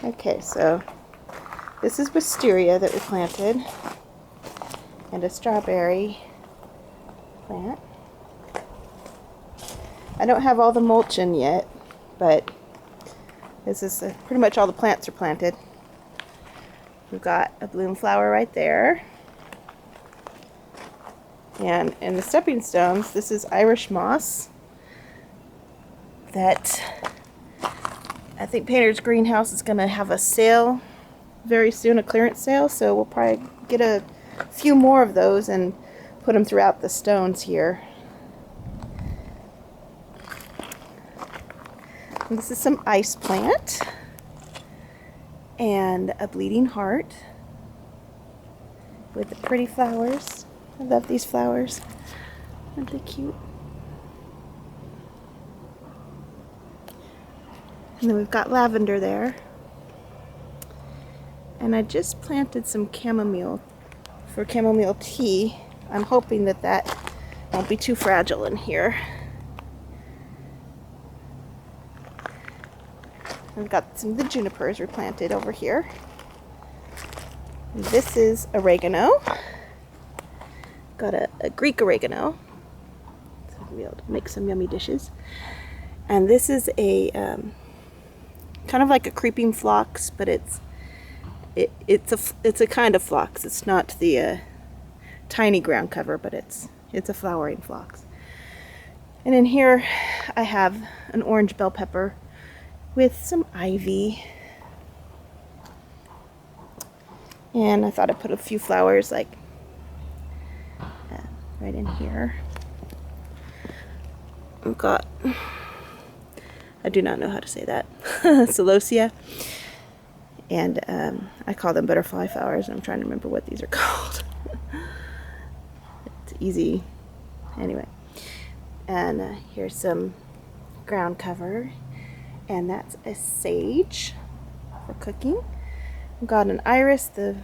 Okay, so this is wisteria that we planted, and a strawberry plant. I don't have all the mulch in yet, but this is pretty much all the plants are planted. We've got a bloom flower right there. And in the stepping stones, this is Irish moss that I think Painter's Greenhouse is going to have a sale very soon, a clearance sale, so we'll probably get a few more of those and put them throughout the stones here. And this is some ice plant and a bleeding heart with the pretty flowers. I love these flowers. Aren't they cute? And then we've got lavender there. And I just planted some chamomile for chamomile tea. I'm hoping that that won't be too fragile in here. We've got some of the junipers we planted over here. This is oregano. Got a Greek oregano, so I'll be able to make some yummy dishes. And this is a kind of like a creeping phlox, but it's a kind of phlox. It's not the tiny ground cover, but it's a flowering phlox. And in here I have an orange bell pepper with some ivy. And I thought I'd put a few flowers like right in here. We've got, I do not know how to say that, celosia. And I call them butterfly flowers. I'm trying to remember what these are called. It's easy. Anyway. And here's some ground cover. And that's a sage for cooking. We've got an iris. The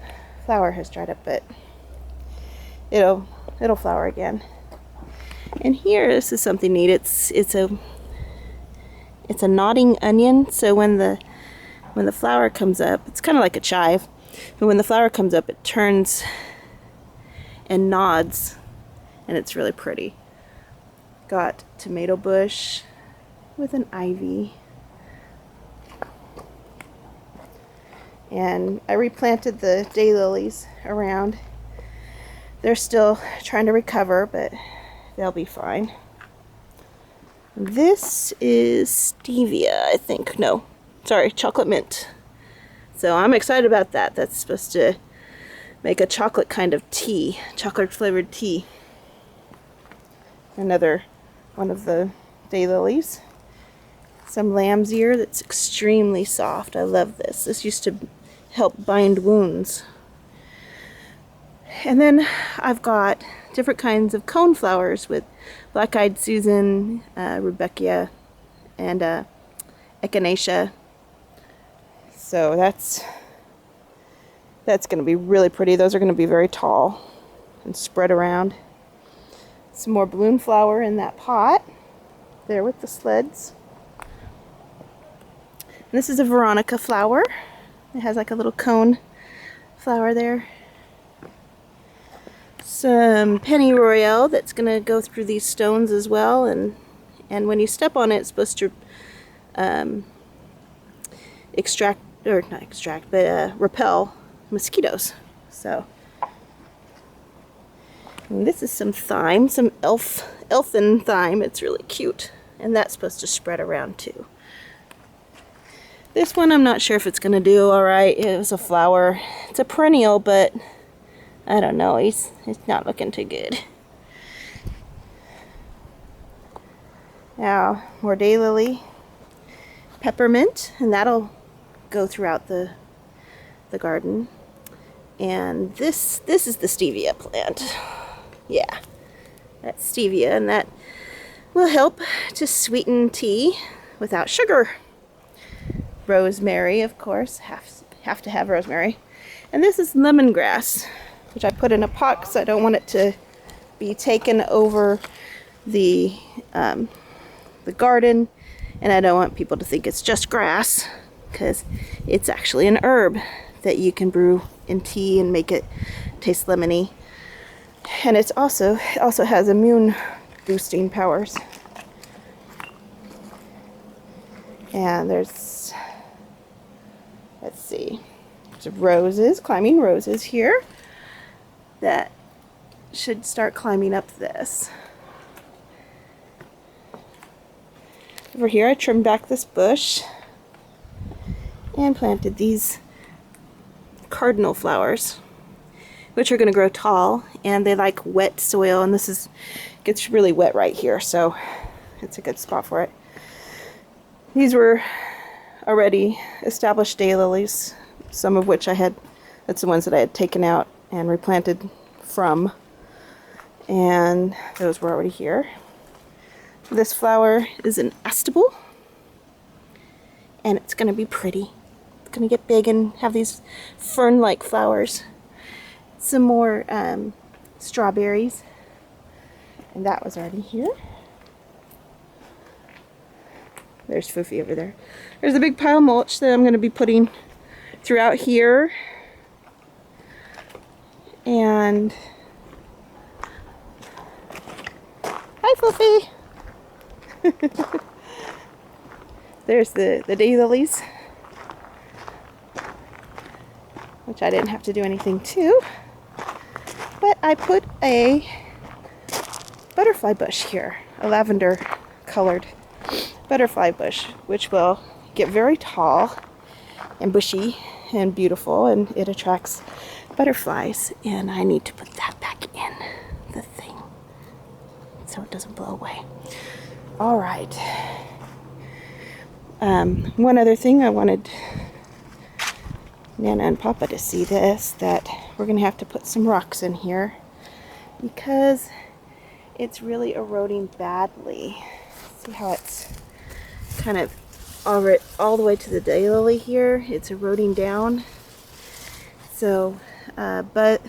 flower has dried up, but it'll flower again. And here, this is something neat. It's a nodding onion. So when the flower comes up, it's kind of like a chive, but when the flower comes up, it turns and nods, and it's really pretty. Got tomato bush with an ivy. And I replanted the daylilies around. They're still trying to recover, but they'll be fine. This is stevia, I think. No, sorry, chocolate mint. So I'm excited about that. That's supposed to make a chocolate kind of tea, chocolate flavored tea. Another one of the daylilies. Some lamb's ear that's extremely soft. I love this. This used to help bind wounds. And then I've got different kinds of cone flowers with black-eyed Susan, Rudbeckia, and echinacea. So that's going to be really pretty. Those are going to be very tall and spread around. Some more balloon flower in that pot there with the sleds. And this is a Veronica flower. It has like a little cone flower there. Some penny royale that's going to go through these stones as well, and when you step on it, it's supposed to repel mosquitoes. So, and this is some thyme, some elfin thyme. It's really cute, and that's supposed to spread around too. This one I'm not sure if it's going to do all right. It was a flower. It's a perennial, but I don't know. He's not looking too good. Now, more daylily, peppermint, and that'll go throughout the garden. And this is the stevia plant. Yeah, that's stevia, and that will help to sweeten tea without sugar. Rosemary, of course, have to have rosemary. And this is lemongrass, which I put in a pot because I don't want it to be taken over the garden, and I don't want people to think it's just grass. because it's actually an herb that you can brew in tea and make it taste lemony. And it also has immune boosting powers. And there's, let's see, there's roses, climbing roses here that should start climbing up this. Over here I trimmed back this bush and planted these cardinal flowers, which are going to grow tall, and they like wet soil, and gets really wet right here, so it's a good spot for it. These were already established daylilies, some of which that's the ones that I had taken out and replanted from, and those were already here. This flower is an astable, and it's going to be pretty. It's going to get big and have these fern-like flowers. Some more strawberries, and that was already here. There's Foofy over there. There's a big pile of mulch that I'm going to be putting throughout here. And hi, Foofy. There's the daylilies, which I didn't have to do anything to, but I put a butterfly bush here, a lavender colored butterfly bush, which will get very tall and bushy and beautiful, and it attracts butterflies, and I need to put that back in the thing so it doesn't blow away. All right. One other thing, I wanted Nana and Papa to see this, that we're going to have to put some rocks in here because it's really eroding badly. See how it's kind of all the way to the daylily here? It's eroding down. So, Bud,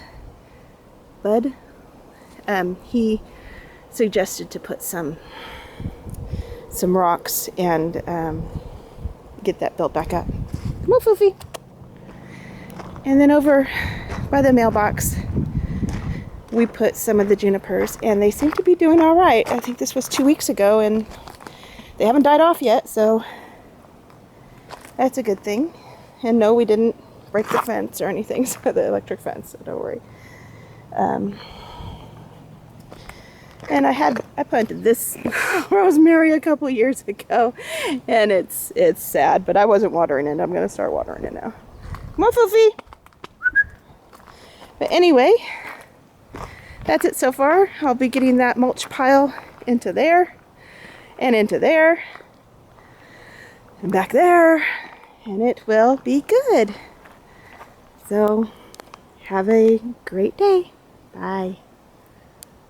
he suggested to put some rocks and get that built back up. Come on, Foofy. And then over by the mailbox, we put some of the junipers, and they seem to be doing all right. I think this was 2 weeks ago, and they haven't died off yet, so that's a good thing. And no, we didn't break the fence or anything, so the electric fence, so don't worry. And I planted this rosemary a couple years ago, and it's sad, but I wasn't watering it. I'm going to start watering it now. Come on, Foofy. But anyway, that's it so far. I'll be getting that mulch pile into there, and into there, and back there, and it will be good. So, have a great day. Bye.